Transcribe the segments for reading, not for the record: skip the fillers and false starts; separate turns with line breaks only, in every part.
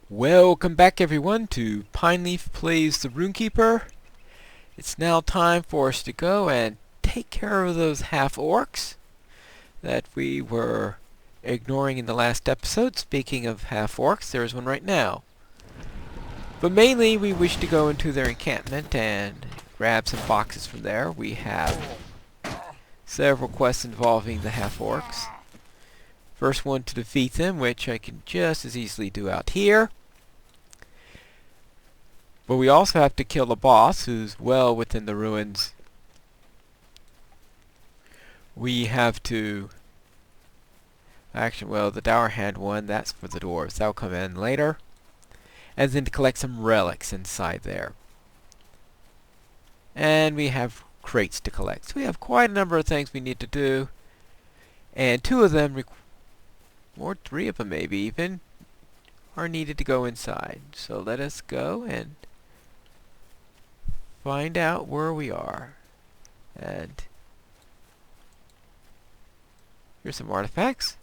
Welcome back everyone to Pineleaf Plays the Rune-keeper. It's now time for us to go and take care of those half-orcs that we were ignoring in the last episode. Speaking of half-orcs, there is one right now. But mainly we wish to go into their encampment and grab some boxes from there. We have several quests involving the half-orcs. First one to defeat them, which I can just as easily do out here. But we also have to kill the boss, who's well within the ruins. We have to... Actually, well, the Dower Hand one, that's for the dwarves. That'll come in later. And then to collect some relics inside there. And we have crates to collect. So we have quite a number of things we need to do. And two of them, or three of them maybe even, are needed to go inside. So let us go and find out where we are. And here's some artifacts.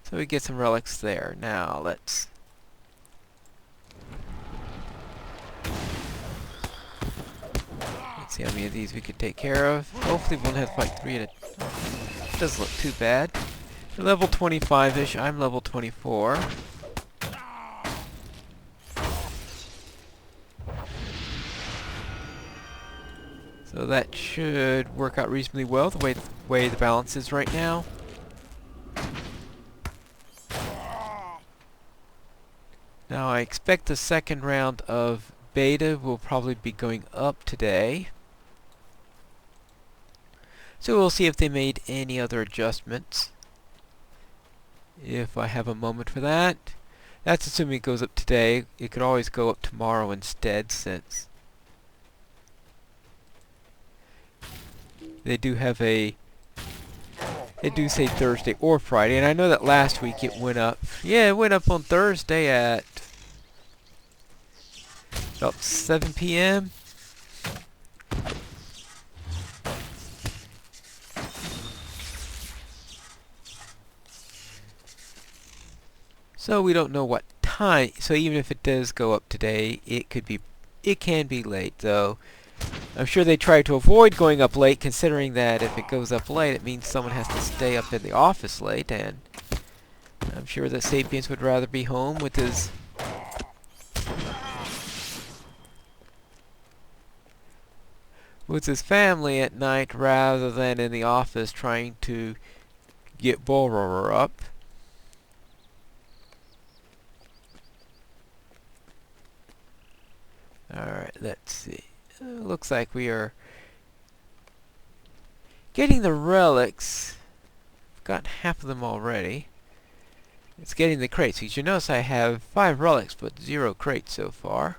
So we get some relics there. Now let's see how many of these we could take care of. Hopefully we won't have to fight three at a... Doesn't look too bad. They're level 25-ish. I'm level 24. So that should work out reasonably well, the way the balance is right now. Now I expect the second round of beta will probably be going up today. So we'll see if they made any other adjustments. If I have a moment for that. That's assuming it goes up today. It could always go up tomorrow instead, since they do have a... They do say Thursday or Friday, and I know that last week it went up. Yeah, it went up on Thursday at about 7 p.m. So we don't know what time. So even if it does go up today, it can be late, though. I'm sure they try to avoid going up late, considering that if it goes up late, it means someone has to stay up in the office late, and I'm sure that Sapiens would rather be home with his family at night rather than in the office trying to get Bull Roarer up. Alright, let's see. Looks like we are getting the relics. I've got half of them already. It's getting the crates. Because you notice I have 5 relics, but 0 crates so far.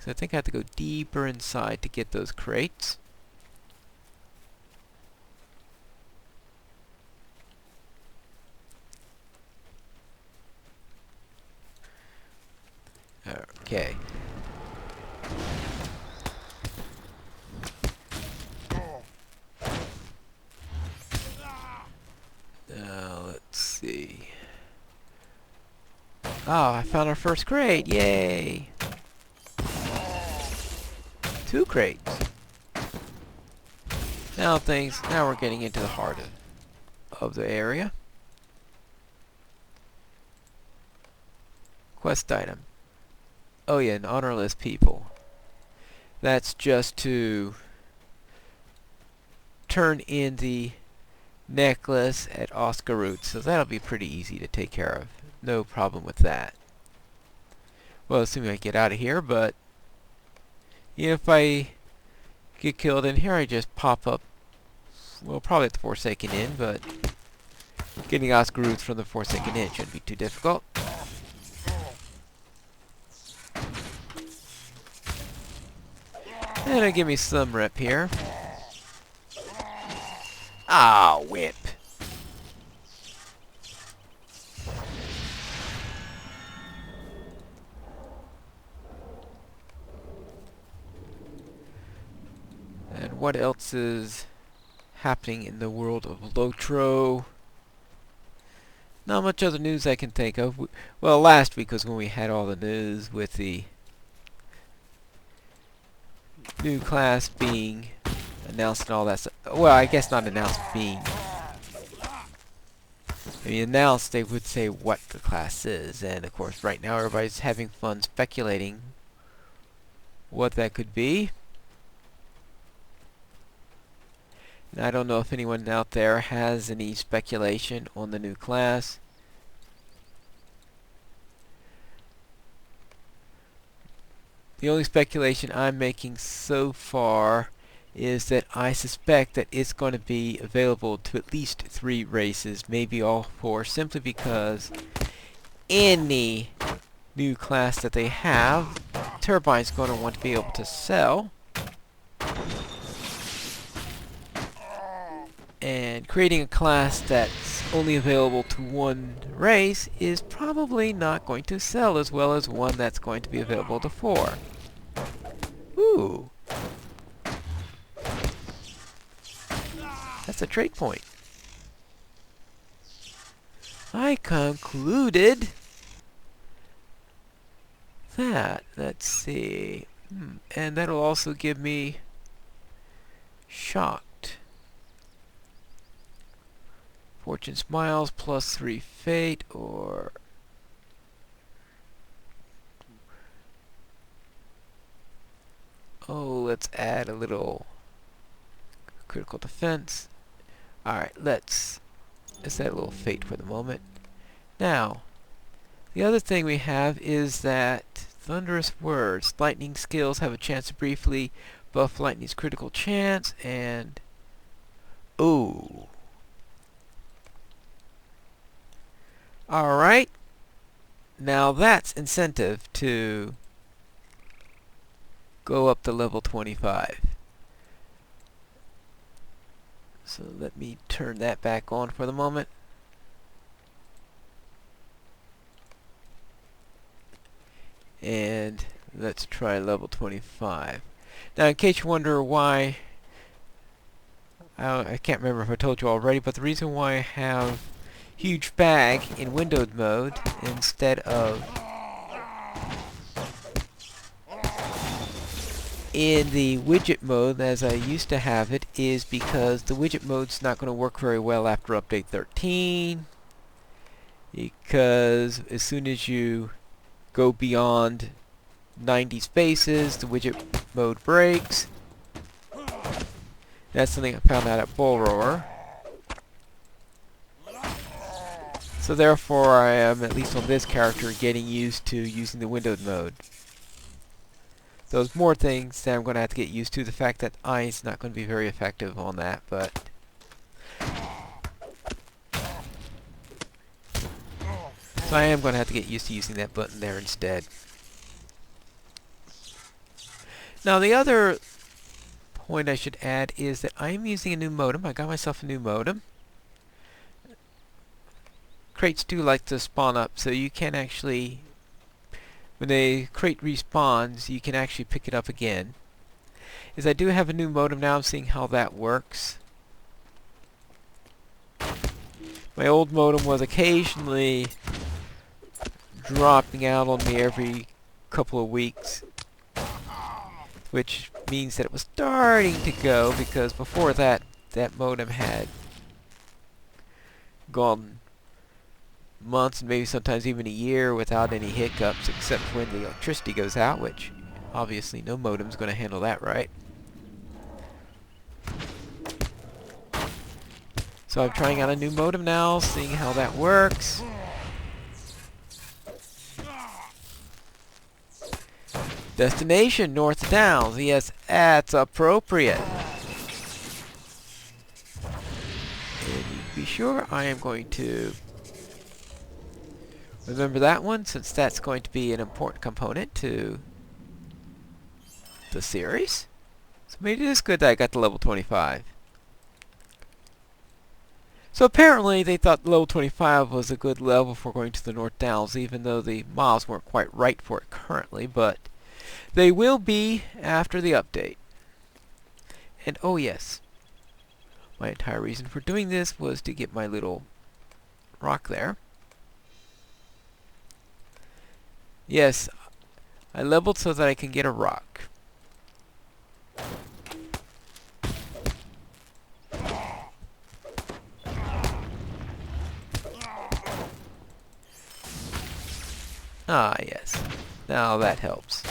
So I think I have to go deeper inside to get those crates. Okay. Let's see. Oh, I found our first crate. Yay! 2 crates. Now we're getting into the heart of the area. Quest item. Oh yeah, an honorless people. That's just to turn in the necklace at Oscarute, so that'll be pretty easy to take care of. No problem with that. Well, assuming I get out of here, but if I get killed in here, I just pop up, well, probably at the Forsaken Inn, but getting Oscarute from the Forsaken Inn shouldn't be too difficult. And it'll give me some rep here. Ah, whip. And what else is happening in the world of LOTRO. Not much other news I can think of. Well, last week was when we had all the news with the new class being announced and all that stuff. Well, I guess not announced, being... I mean, announced, they would say what the class is. And, of course, right now everybody's having fun speculating what that could be. And I don't know if anyone out there has any speculation on the new class. The only speculation I'm making so far is that I suspect that it's going to be available to at least 3 races, maybe all 4, simply because any new class that they have, Turbine's going to want to be able to sell. And creating a class that's only available to 1 race is probably not going to sell as well as one that's going to be available to 4. Ooh. That's a trade point. I concluded that, let's see, and that'll also give me shocked. Fortune Smiles plus 3 Fate, or oh, let's add a little critical defense. Alright, let's add a little Fate for the moment. Now, the other thing we have is that Thunderous Words. Lightning skills have a chance to briefly buff Lightning's critical chance, and... ooh. Alright. Now that's incentive to go up to level 25. So let me turn that back on for the moment. And let's try level 25. Now, in case you wonder why, I can't remember if I told you already, but the reason why I have huge bag in windowed mode instead of in the widget mode as I used to have it is because the widget mode's not going to work very well after update 13, because as soon as you go beyond 90 spaces the widget mode breaks. That's something I found out at Bull Roar. So therefore I am, at least on this character, getting used to using the windowed mode. There's more things that I'm going to have to get used to. The fact that I's not going to be very effective on that, but... so I am going to have to get used to using that button there instead. Now the other point I should add is that I am using a new modem. I got myself a new modem. Crates do like to spawn up, so you can actually, when a crate respawns, you can actually pick it up again. As I do have a new modem now, I'm seeing how that works. My old modem was occasionally dropping out on me every couple of weeks, which means that it was starting to go, because before that, that modem had gone months and maybe sometimes even a year without any hiccups, except when the electricity goes out, which obviously no modem's going to handle that right. So I'm trying out a new modem now, seeing how that works. Destination, North Downs. Yes, that's appropriate. And be sure I am going to remember that one, since that's going to be an important component to the series. So maybe it is good that I got to level 25. So apparently they thought level 25 was a good level for going to the North Downs, even though the mobs weren't quite right for it currently, but they will be after the update. And oh yes, My entire reason for doing this was to get my little rock there. Yes, I leveled so that I can get a rock. Ah, yes. Now that helps.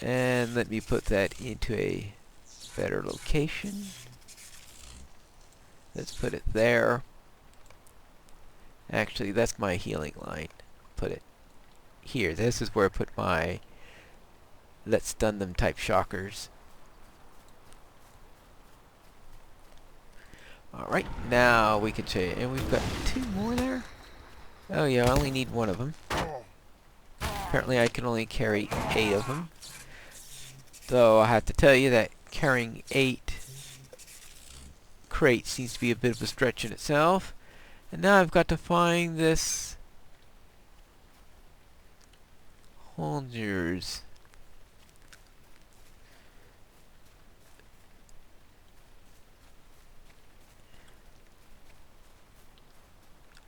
And let me put that into a better location. Let's put it there. Actually, that's my healing line. Put it here. This is where I put my let's stun them type shockers. Alright, now we can change. And we've got 2 more there? Oh yeah, I only need 1 of them. Apparently I can only carry 8 of them. Though I have to tell you that carrying 8 crates seems to be a bit of a stretch in itself. And now I've got to find this Holgers.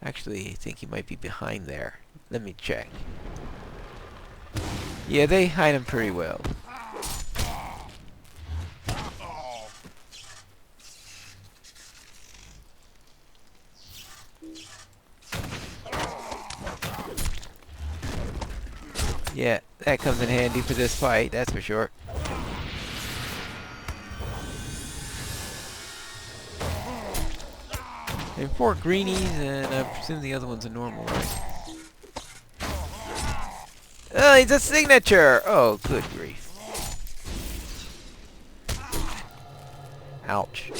Actually, I think he might be behind there. Let me check. Yeah, they hide him pretty well. Yeah, that comes in handy for this fight, that's for sure. And 4 greenies, and I presume the other one's a normal, right? Oh, he's a signature! Oh, good grief. Ouch.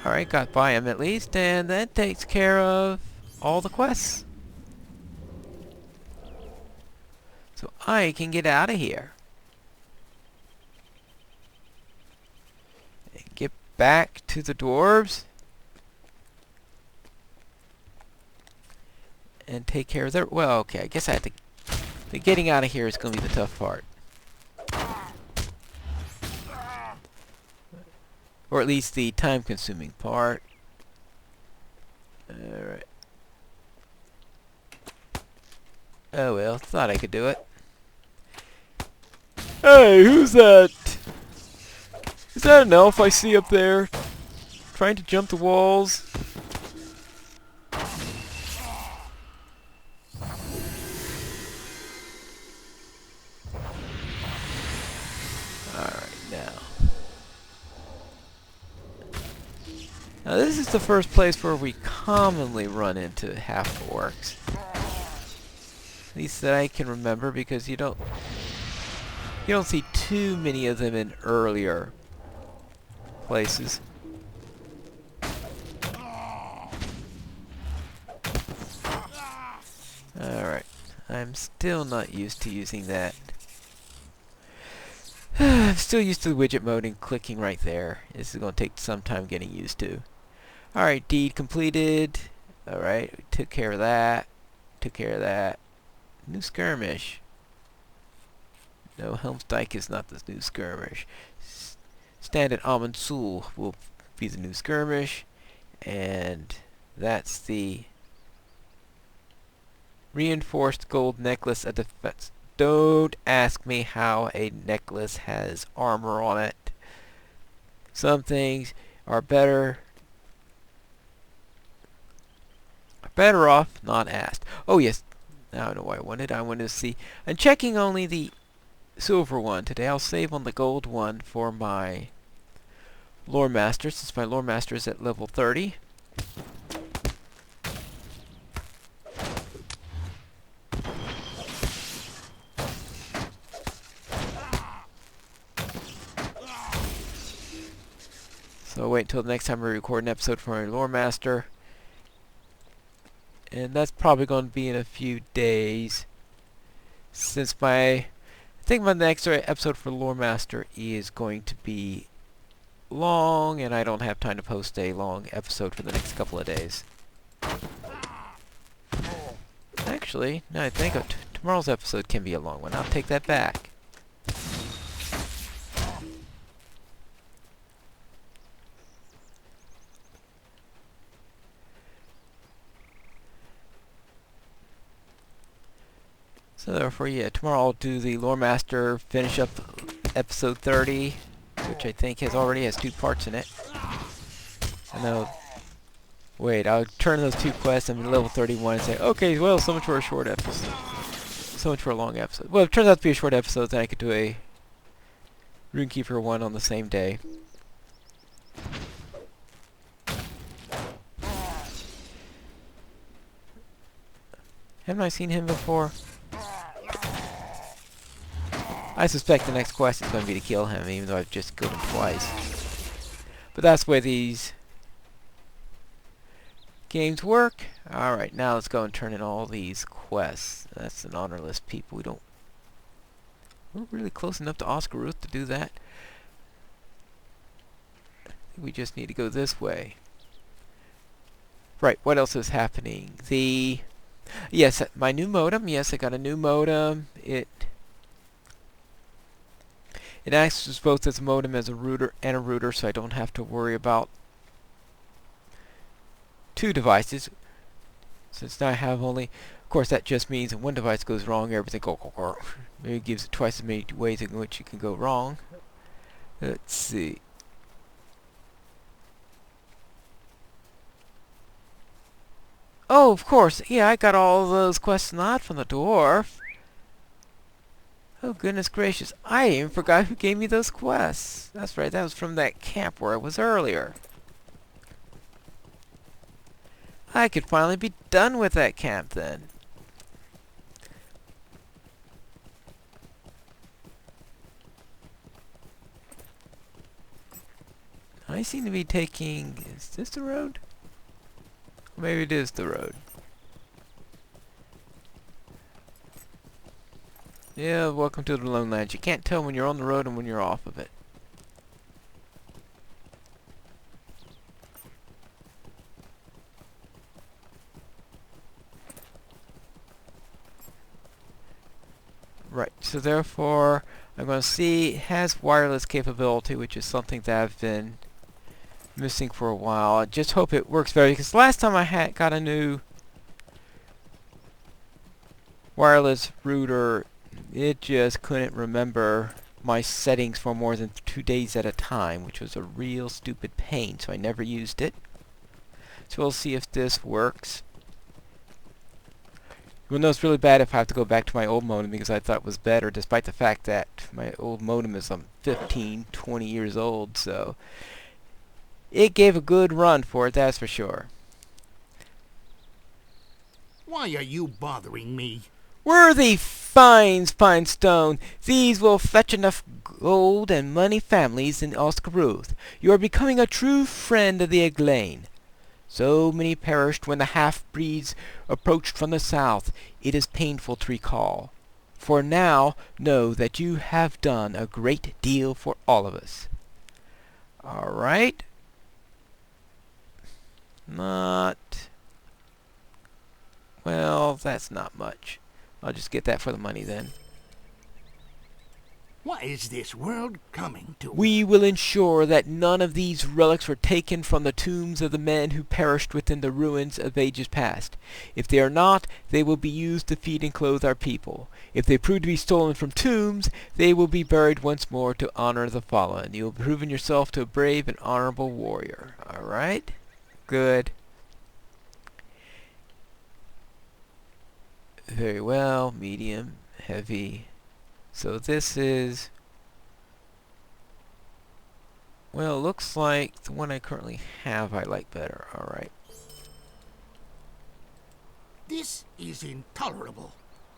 Alright, got by him at least, and that takes care of all the quests. So I can get out of here. And get back to the dwarves. And take care of their... Well, okay, I guess I have to... The getting out of here is going to be the tough part. Or at least the time-consuming part. Alright. Oh well, thought I could do it. Hey, who's that? Is that an elf I see up there? Trying to jump the walls? Alright, now. Now this is the first place where we commonly run into half-orcs. At least that I can remember, because you don't see too many of them in earlier places. Alright. I'm still not used to using that. I'm still used to the widget mode and clicking right there. This is going to take some time getting used to. Alright, deed completed. Alright, we took care of that. Took care of that. New skirmish. No, Helmsdyke is not the new skirmish. Stand at Amon Sul will be the new skirmish. And that's the reinforced gold necklace at defense. Don't ask me how a necklace has armor on it. Some things are better off not asked. Oh yes, now I know what I wanted. I wanted to see. I'm checking only the silver one today. I'll save on the gold one for my lore master, since my lore master is at level 30. So I'll wait until the next time we record an episode for my lore master. And that's probably going to be in a few days, since I think my next episode for lore master is going to be long, and I don't have time to post a long episode for the next couple of days. actually. Now I think tomorrow's episode can be a long one. I'll take that back. So therefore, yeah, tomorrow I'll do the Lore Master, finish up episode 30, which I think already has 2 parts in it. And then wait, I'll turn those 2 quests and level 31 and say, okay, well, so much for a short episode. So much for a long episode. Well, if it turns out to be a short episode, then I could do a Rune-keeper one on the same day. Haven't I seen him before? I suspect the next quest is going to be to kill him, even though I've just killed him twice. But that's the way these games work. Alright, now let's go and turn in all these quests. That's an honor list, people. We're really close enough to Oscar-Ruth to do that. I think we just need to go this way. Right, what else is happening? Yes, my new modem. Yes, I got a new modem. It acts both as a modem as a router and a router, so I don't have to worry about 2 devices. Since now I have only, of course, that just means if one device goes wrong, everything maybe it gives it twice as many ways in which it can go wrong. Let's see. Oh, of course. Yeah, I got all those quests not from the dwarf. Oh, goodness gracious. I even forgot who gave me those quests. That's right, that was from that camp where I was earlier. I could finally be done with that camp then. I seem to be taking... Is this the road? Or maybe it is the road. Yeah, welcome to the Lone Lands. You can't tell when you're on the road and when you're off of it. Right, so therefore, I'm going to see it has wireless capability, which is something that I've been missing for a while. I just hope it works better, because last time I got a new wireless router, it just couldn't remember my settings for more than 2 days at a time, which was a real stupid pain, so I never used it. So we'll see if this works. You'll know it's really bad if I have to go back to my old modem, because I thought it was better, despite the fact that my old modem is 15, 20 years old, so it gave a good run for it, that's for sure.
Why are you bothering me?
Worthy finds, Pinestone. These will fetch enough gold and money families in Oscar-Ruth. You are becoming a true friend of the Eglain. So many perished when the half-breeds approached from the south. It is painful to recall. For now, know that you have done a great deal for all of us. Alright. Well, that's not much. I'll just get that for the money then.
What is this world coming to?
We will ensure that none of these relics were taken from the tombs of the men who perished within the ruins of ages past. If they are not, they will be used to feed and clothe our people. If they prove to be stolen from tombs, they will be buried once more to honor the fallen. You have proven yourself to a brave and honorable warrior. Alright? Good. Very well. Medium. Heavy. So this is... Well, it looks like the one I currently have I like better. Alright.
This is intolerable.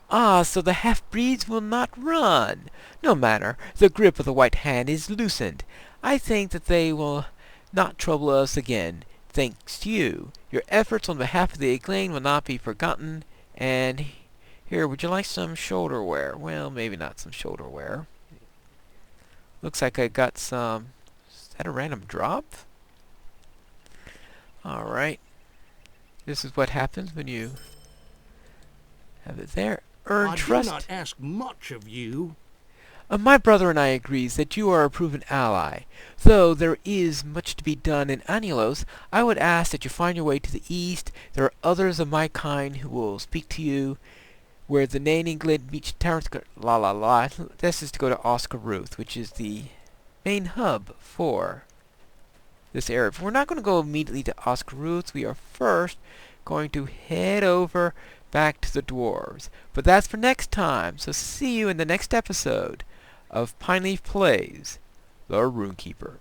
Ah, so the half-breeds will not run. No matter. The grip of the White Hand is loosened. I think that they will not trouble us again. Thanks to you. Your efforts on behalf of the Eglain will not be forgotten. And here, would you like some shoulder wear? Well, maybe not some shoulder wear. Looks like I got some... Is that a random drop? Alright. This is what happens when you Have it there. Earn
I do
trust.
not ask much of you.
My brother and I agrees that you are a proven ally. Though there is much to be done in Anielos, I would ask that you find your way to the east. There are others of my kind who will speak to you. Where the Naning Glid meets Terrence... La la la. This is to go to Oscar Ruth, which is the main hub for this area. We're not going to go immediately to Oscar Ruth. We are first going to head over back to the dwarves. But that's for next time. So see you in the next episode of Pineleaf Plays the Rune-keeper.